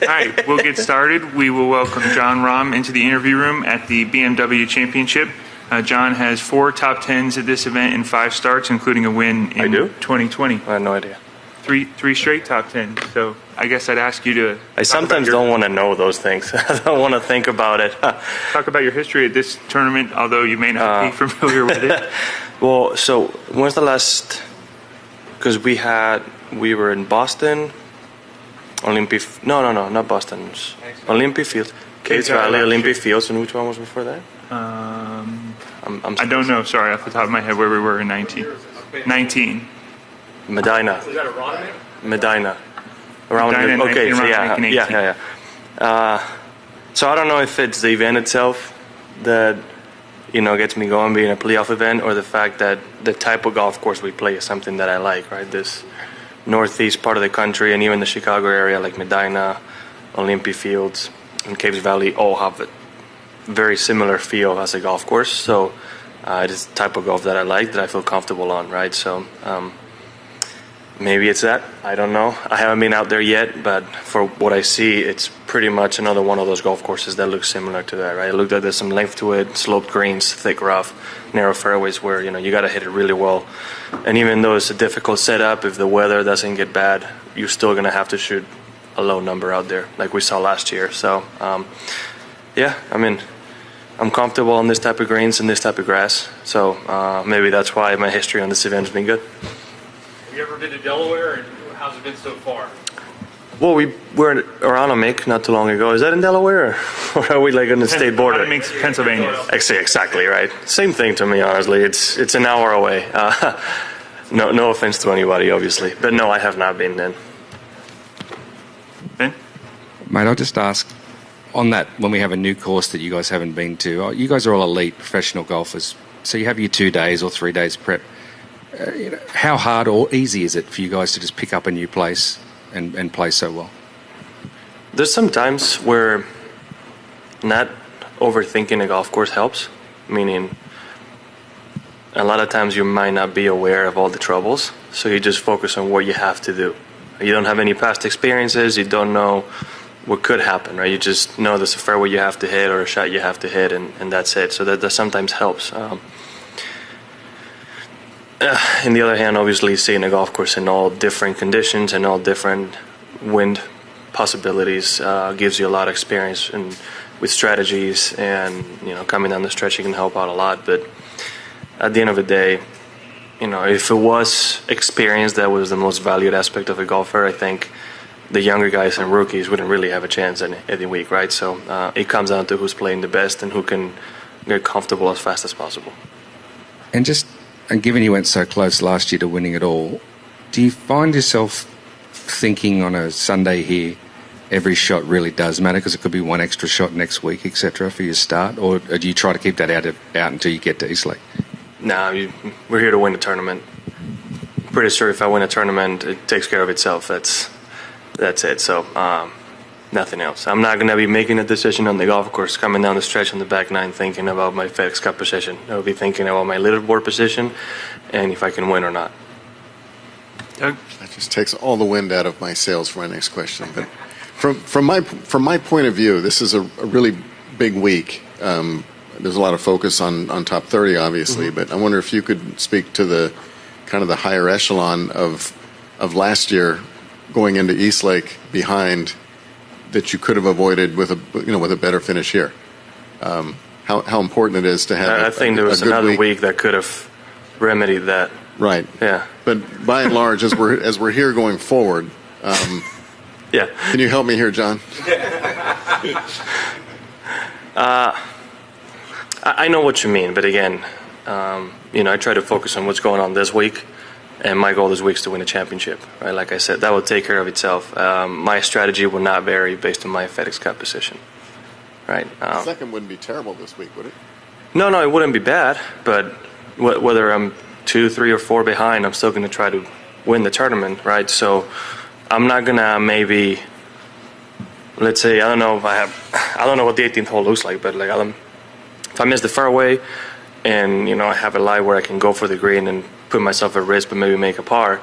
All right, we'll get started. We will welcome Jon Rahm into the interview room at the BMW Championship. Jon has 4 top 10s at this event in 5 starts, including a win in 2020. I have no idea. Three straight top 10s. So I guess I'd ask you to... I sometimes don't want to know those things. I don't want to think about it. Talk about your history at this tournament, although you may not be familiar with it. Well, so when's the last... Because we were in Boston... No, not Boston. Olympia Fields. Caves Valley, Olympia Fields, and which one was before that? I don't know, sorry, off the top of my head where we were in 19. Medina. Was that around Medina. Medina, okay, so 1918. yeah. So I don't know if it's the event itself that, gets me going, being a playoff event, or the fact that the type of golf course we play is something that I like, right? This northeast part of the country and even the Chicago area like Medina, Olympia Fields, and Caves Valley all have a very similar feel as a golf course. So it's the type of golf that I like, that I feel comfortable on, right? So maybe it's that. I don't know. I haven't been out there yet, but for what I see, it's pretty much another one of those golf courses that looks similar to that, right? It looked like there's some length to it, sloped greens, thick rough, narrow fairways where, you got to hit it really well. And even though it's a difficult setup, if the weather doesn't get bad, you're still going to have to shoot a low number out there like we saw last year. So, I'm comfortable on this type of greens and this type of grass. So maybe that's why my history on this event has been good. Have you ever been to Delaware, and how's it been so far? Well, we were around a Mick not too long ago. Is that in Delaware, or are we like on the state border? Pennsylvania. Exactly right. Same thing to me, honestly. It's an hour away. No offense to anybody, obviously, but no, I have not been then. Ben? Mate, I'll just ask, on that, when we have a new course that you guys haven't been to, you guys are all elite professional golfers, so you have your 2 days or 3 days prep. How hard or easy is it for you guys to just pick up a new place and play so well? There's some times where not overthinking a golf course helps, meaning a lot of times you might not be aware of all the troubles, so you just focus on what you have to do. You don't have any past experiences, you don't know what could happen, right? You just know there's a fairway you have to hit or a shot you have to hit, and that's it. So that sometimes helps. On the other hand, obviously, seeing a golf course in all different conditions and all different wind possibilities gives you a lot of experience and with strategies, and coming down the stretch, you can help out a lot. But at the end of the day, if it was experience that was the most valued aspect of a golfer, I think the younger guys and rookies wouldn't really have a chance any week, right? So it comes down to who's playing the best and who can get comfortable as fast as possible. And given you went so close last year to winning it all, do you find yourself thinking on a Sunday here, every shot really does matter because it could be one extra shot next week, etc., for your start? Or do you try to keep that out until you get to Eastlake? No, we're here to win a tournament. Pretty sure if I win a tournament, it takes care of itself. That's it. So nothing else. I'm not going to be making a decision on the golf course coming down the stretch on the back nine thinking about my FedEx Cup position. I'll be thinking about my leaderboard position and if I can win or not. Doug? That just takes all the wind out of my sails for my next question. But from my point of view, this is a really big week. There's a lot of focus on top 30, obviously, but I wonder if you could speak to the kind of the higher echelon of last year going into Eastlake behind that you could have avoided with a better finish here. How important it is to have. I think there was another week that could have remedied that. Right. Yeah. But by and large, as we're here going forward, yeah. Can you help me here, Jon? I know what you mean, but again, I try to focus on what's going on this week. And my goal this week is to win a championship, right? Like I said, that will take care of itself. My strategy will not vary based on my FedEx Cup position, right? Second wouldn't be terrible this week, would it? No, it wouldn't be bad. But whether I'm 2, 3, or 4 behind, I'm still going to try to win the tournament, right? So I'm not gonna maybe, let's say, I don't know what the 18th hole looks like, but like if I miss the fairway and I have a lie where I can go for the green and put myself at risk but maybe make a par,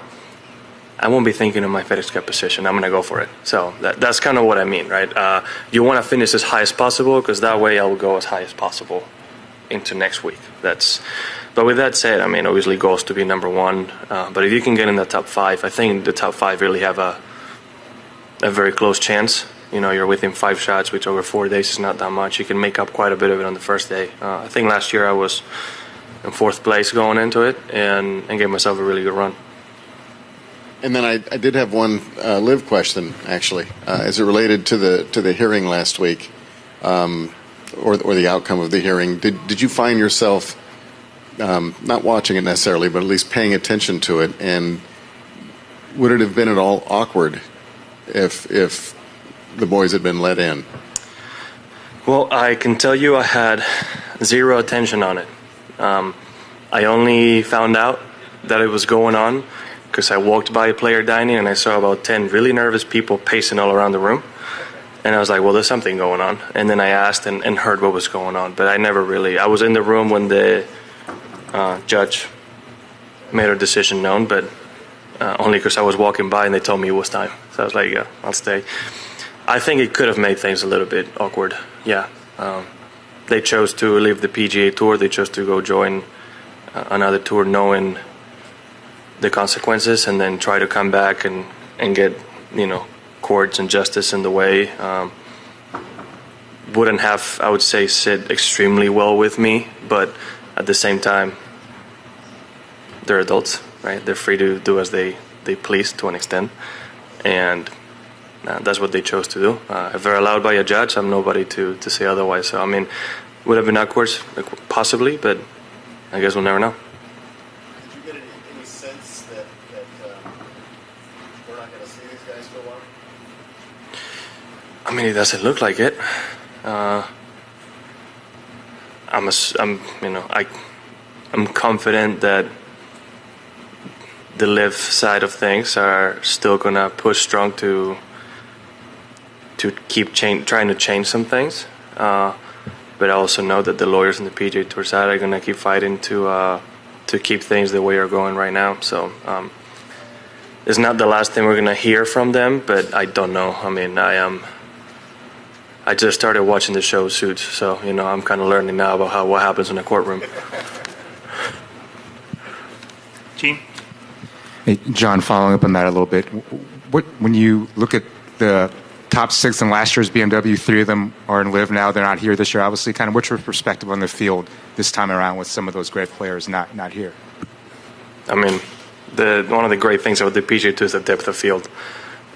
I won't be thinking of my FedEx Cup position. I'm going to go for it. So that's kind of what I mean, right? You want to finish as high as possible because that way I will go as high as possible into next week. But with that said, I mean, obviously goals to be number one. But if you can get in the top 5, I think the top 5 really have a very close chance. You know, you're within 5 shots, which over 4 days is not that much. You can make up quite a bit of it on the first day. I think last year I was in 4th place going into it and gave myself a really good run. And then I did have one live question, actually, as it related to the hearing last week, or the outcome of the hearing. Did you find yourself not watching it necessarily, but at least paying attention to it? And would it have been at all awkward if the boys had been let in? Well, I can tell you I had zero attention on it. I only found out that it was going on because I walked by player dining and I saw about 10 really nervous people pacing all around the room. And I was like, well, there's something going on. And then I asked and heard what was going on. But I was in the room when the judge made her decision known, but only because I was walking by and they told me it was time. So I was like, yeah, I'll stay. I think it could have made things a little bit awkward, yeah. They chose to leave the PGA Tour. They chose to go join another tour knowing the consequences and then try to come back and get, courts and justice in the way. Wouldn't have, I would say, sit extremely well with me, but at the same time, they're adults, right? They're free to do as they please to an extent, and that's what they chose to do. If they're allowed by a judge, I'm nobody to say otherwise. So, I mean, would have been awkward, possibly, but I guess we'll never know. Did you get any sense that we're not going to see these guys for a while? I mean, it doesn't look like it. I'm confident that the live side of things are still gonna push strong to keep trying to change some things. But I also know that the lawyers in the PGA Tour side are gonna keep fighting to keep things the way they're going right now. So it's not the last thing we're gonna hear from them, but I don't know. I mean, I just started watching the show Suits, so I'm kind of learning now about what happens in a courtroom. Gene? Hey, John, following up on that a little bit, when you look at the top 6 in last year's BMW, 3 of them are in live now. They're not here this year. Obviously, kind of what's your perspective on the field this time around with some of those great players not here? I mean, one of the great things about the PGA Tour is the depth of field,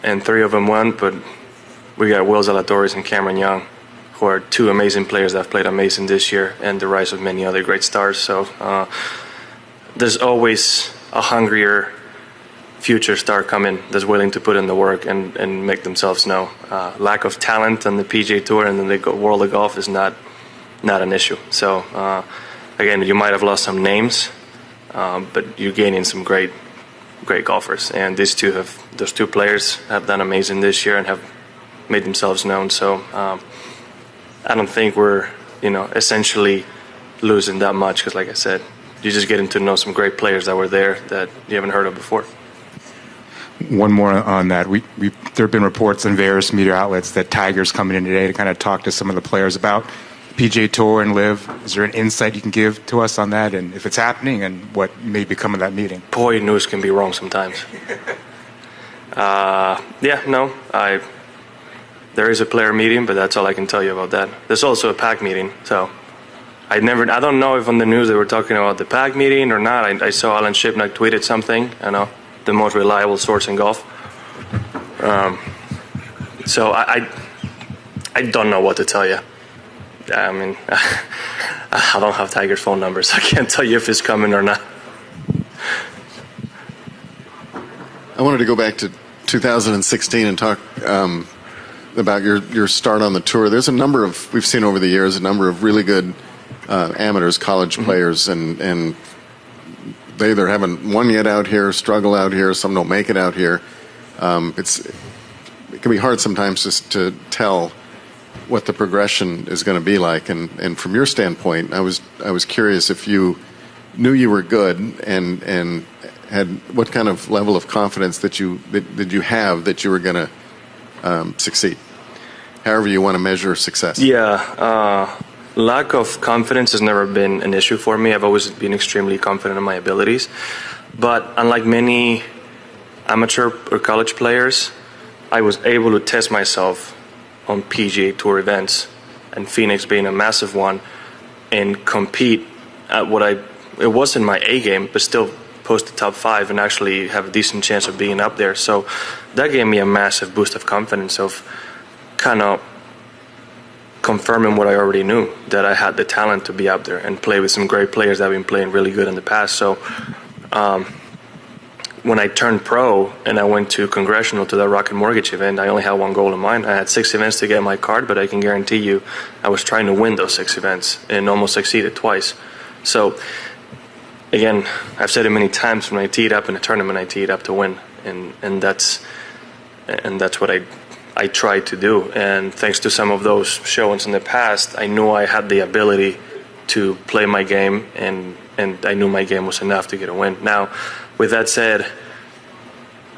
and 3 of them won, but we got Will Zalatoris and Cameron Young, who are 2 amazing players that have played amazing this year, and the rise of many other great stars. So there's always a hungrier future star coming that's willing to put in the work and make themselves know. Lack of talent on the PGA Tour and in the world of golf is not an issue. So again, you might have lost some names, but you're gaining some great golfers. And those 2 players have done amazing this year and have made themselves known. So I don't think we're essentially losing that much because, like I said, you're just getting to know some great players that were there that you haven't heard of before. One more on that. There have been reports in various media outlets that Tiger's coming in today to kind of talk to some of the players about PGA Tour and live. Is there an insight you can give to us on that, and if it's happening, and what may become of that meeting? Boy, news can be wrong sometimes. There is a player meeting, but that's all I can tell you about that. There's also a PAC meeting, so I don't know if on the news they were talking about the PAC meeting or not. I saw Alan Shipnuck tweeted something, the most reliable source in golf. So I don't know what to tell you. I mean, I don't have Tiger's phone number, so I can't tell you if it's coming or not. I wanted to go back to 2016 and talk about your start on the tour. There's we've seen over the years a number of really good amateurs, college players, and they either haven't won yet out here, struggle out here, some don't make it out here. It can be hard sometimes just to tell what the progression is going to be like. And from your standpoint, I was curious if you knew you were good and what kind of level of confidence did you have that you were going to succeed? However you want to measure success. Yeah, lack of confidence has never been an issue for me. I've always been extremely confident in my abilities. But unlike many amateur or college players, I was able to test myself on PGA Tour events, and Phoenix being a massive one, and compete at it wasn't my A game, but still post the top 5 and actually have a decent chance of being up there. So that gave me a massive boost of confidence of kind of confirming what I already knew, that I had the talent to be up there and play with some great players that have been playing really good in the past. So when I turned pro and I went to Congressional to the Rocket Mortgage event, I only had one goal in mind. I had 6 events to get my card, but I can guarantee you I was trying to win those 6 events and almost succeeded twice. So again, I've said it many times, when I tee it up in a tournament, I tee it up to win, and that's what I tried to do. And thanks to some of those showings in the past, I knew I had the ability to play my game, and I knew my game was enough to get a win. Now, with that said,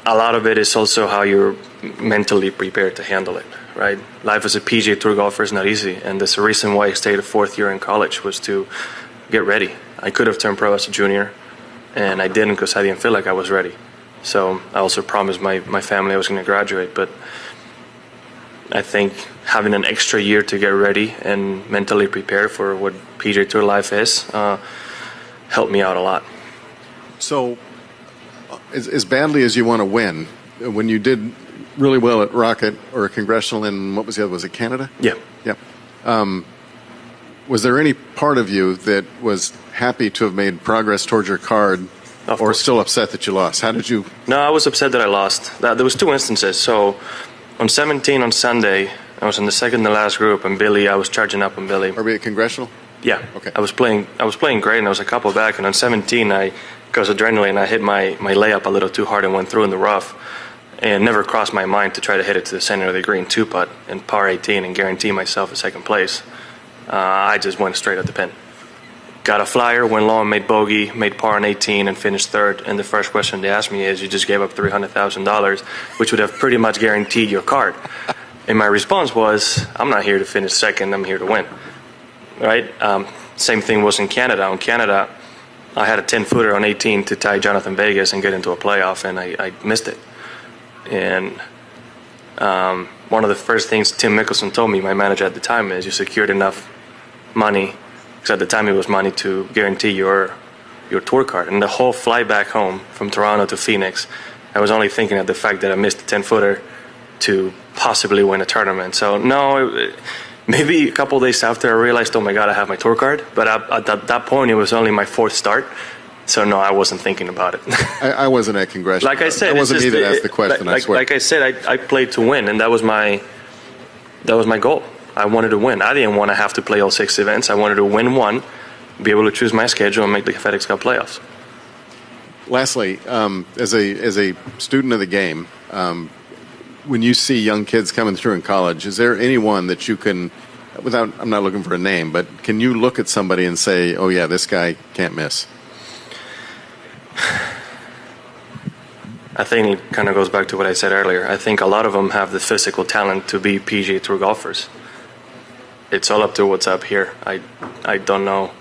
a lot of it is also how you're mentally prepared to handle it, right? Life as a PGA Tour golfer is not easy, and there's a reason why I stayed a 4th year in college, was to get ready. I could have turned pro as a junior, and I didn't because I didn't feel like I was ready. So I also promised my family I was going to graduate, but I think having an extra year to get ready and mentally prepare for what PGA Tour life is helped me out a lot. So, as badly as you want to win, when you did really well at Rocket or Congressional in, what was the other, was it Canada? Yeah. Yeah. Was there any part of you that was happy to have made progress towards your card, or still upset that you lost? How did you? No, I was upset that I lost. There was 2 instances. So on 17 on Sunday, I was in the second to last group, and I was charging up on Billy. Are we at Congressional? Yeah. Okay. I was playing great, and I was a couple back, and on 17, because adrenaline, I hit my layup a little too hard and went through in the rough, and never crossed my mind to try to hit it to the center of the green 2-putt and par 18 and guarantee myself a second place. I just went straight at the pin. Got a flyer, went long, made bogey, made par on 18, and finished 3rd. And the first question they asked me is, you just gave up $300,000, which would have pretty much guaranteed your card. And my response was, I'm not here to finish 2nd, I'm here to win. Right? Same thing was in Canada. In Canada, I had a 10-footer on 18 to tie Jonathan Vegas and get into a playoff, and I missed it. And one of the first things Tim Mickelson told me, my manager at the time, is you secured enough money, because at the time it was money, to guarantee your tour card. And the whole flight back home from Toronto to Phoenix, I was only thinking of the fact that I missed a 10-footer to possibly win a tournament. So no, maybe a couple of days after I realized, oh my God, I have my tour card. But at that point, it was only my 4th start. So no, I wasn't thinking about it. I wasn't at Congressional. Like I said, it wasn't me that asked the question. I swear. Like I said, I played to win, and that was my goal. I wanted to win. I didn't want to have to play all 6 events. I wanted to win one, be able to choose my schedule, and make the FedEx Cup playoffs. Lastly, as a student of the game, when you see young kids coming through in college, is there anyone that you can, I'm not looking for a name, but can you look at somebody and say, oh yeah, this guy can't miss? I think it kind of goes back to what I said earlier. I think a lot of them have the physical talent to be PGA Tour golfers. It's all up to what's up here. I don't know.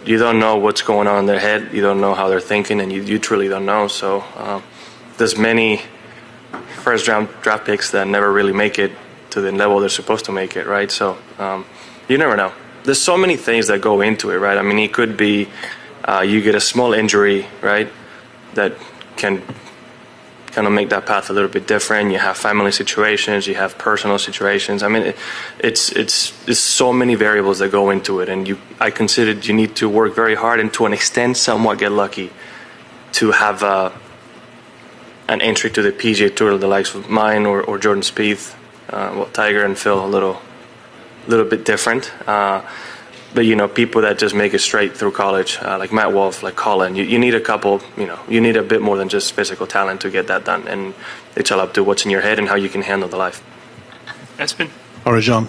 You don't know what's going on in their head. You don't know how they're thinking, and you truly don't know. So there's many first-round draft picks that never really make it to the level they're supposed to make it, right? So you never know. There's so many things that go into it, right? I mean, it could be you get a small injury, right, that can kind of make that path a little bit different. You have family situations, you have personal situations. I mean, it's so many variables that go into it, and I consider you need to work very hard and to an extent somewhat get lucky to have an entry to the PGA Tour, the likes of mine or Jordan Spieth, Tiger and Phil, a little bit different. But, you know, people that just make it straight through college, like Matt Wolff, like Colin, you need a couple, you need a bit more than just physical talent to get that done. And it's all up to what's in your head and how you can handle the life. Espen? All right, John.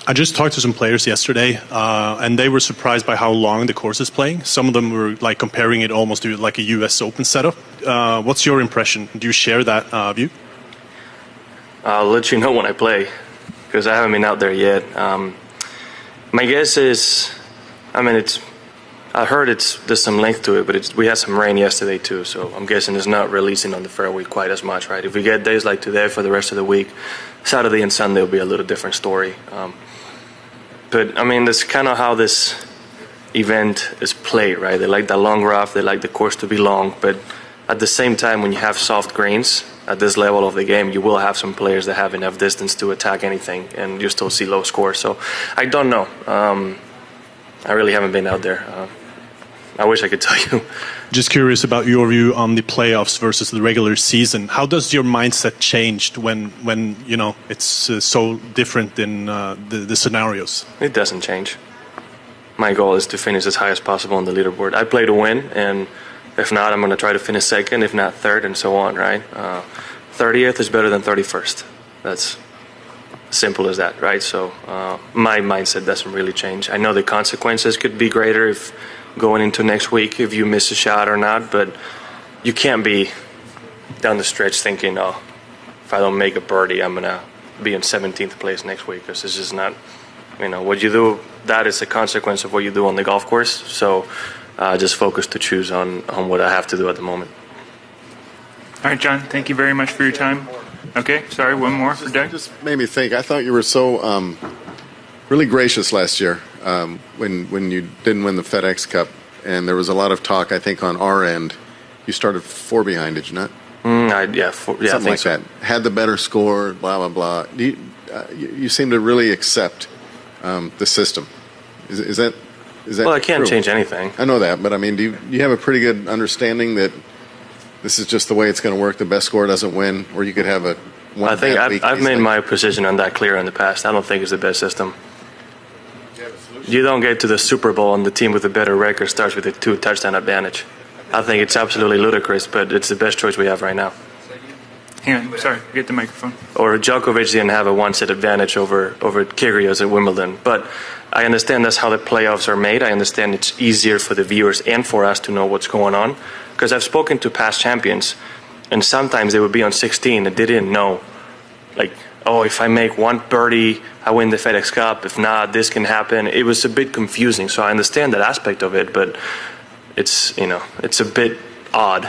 I just talked to some players yesterday, and they were surprised by how long the course is playing. Some of them were like comparing it almost to like a U.S. Open setup. What's your impression? Do you share that view? I'll let you know when I play, because I haven't been out there yet. My guess is, I mean, I heard there's some length to it, but we had some rain yesterday too, so I'm guessing it's not releasing on the fairway quite as much, right? If we get days like today for the rest of the week, Saturday and Sunday will be a little different story. But I mean, that's kind of how this event is played, right? They like the long rough, they like the course to be long, but at the same time, when you have soft greens at this level of the game, you will have some players that have enough distance to attack anything, and you still see low scores. So I don't know. I really haven't been out there. I wish I could tell you. Just curious about your view on the playoffs versus the regular season. How does your mindset change when you know it's so different in the scenarios? It doesn't change. My goal is to finish as high as possible on the leaderboard. I play to win, and if not, I'm going to try to finish second, if not third, and so on, right? 30th is better than 31st. That's simple as that, right? So my mindset doesn't really change. I know the consequences could be greater if going into next week if you miss a shot or not, but you can't be down the stretch thinking, oh, if I don't make a birdie, I'm going to be in 17th place next week, because it's just not, you know, what you do, that is a consequence of what you do on the golf course. So just focus to choose on what I have to do at the moment. All right, John, thank you very much for your time. Okay, sorry, one more for Doug. Just made me think. I thought you were so really gracious last year when you didn't win the FedEx Cup, and there was a lot of talk, I think, on our end. You started 4 behind, did you not? Something Something like that. Had the better score, blah, blah, blah. You seem to really accept the system. Is that well, I can't true? change anything. I know that, but I mean, do you have a pretty good understanding that this is just the way it's going to work? The best score doesn't win, or you could have a one. I think bad week. I've made my position on that clear in the past. I don't think it's the best system. You don't get to the Super Bowl and the team with a better record starts with a 2-touchdown advantage. I think it's absolutely ludicrous, but it's the best choice we have right now. Hang on, sorry, get the microphone. Or Djokovic didn't have a 1-set advantage over Kyrgios at Wimbledon. But I understand that's how the playoffs are made. I understand it's easier for the viewers and for us to know what's going on. Because I've spoken to past champions, and sometimes they would be on 16 and they didn't know, like, oh, if I make one birdie, I win the FedEx Cup. If not, this can happen. It was a bit confusing. So I understand that aspect of it, but it's, you know, it's a bit odd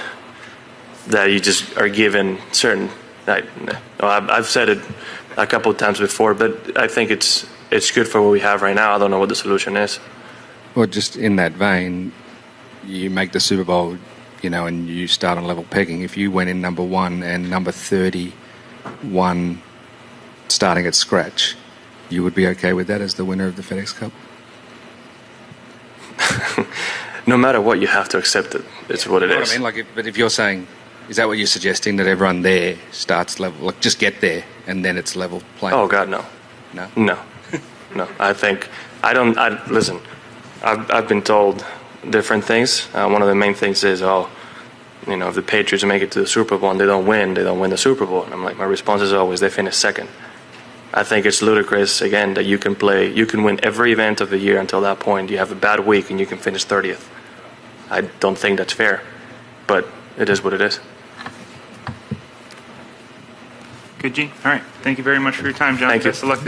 that you just are given certain. I've said it a couple of times before, but I think it's good for what we have right now. I don't know what the solution is. Well, just in that vein, you make the Super Bowl, you know, and you start on level pegging. If you went in number 1 and number 31 starting at scratch, you would be okay with that as the winner of the FedEx Cup? No matter what, you have to accept it. It's what it is. I mean, but if you're saying, is that what you're suggesting, that everyone there starts level, like just get there and then it's level playing? Oh God, no. No. I think listen. I've been told different things. One of the main things is, if the Patriots make it to the Super Bowl and they don't win the Super Bowl. And I'm like, my response is always, they finish second. I think it's ludicrous, again, that you can win every event of the year until that point. You have a bad week and you can finish 30th. I don't think that's fair, but it is what it is. Good, Gene. All right. Thank you very much for your time, John. Thank you. Best of luck this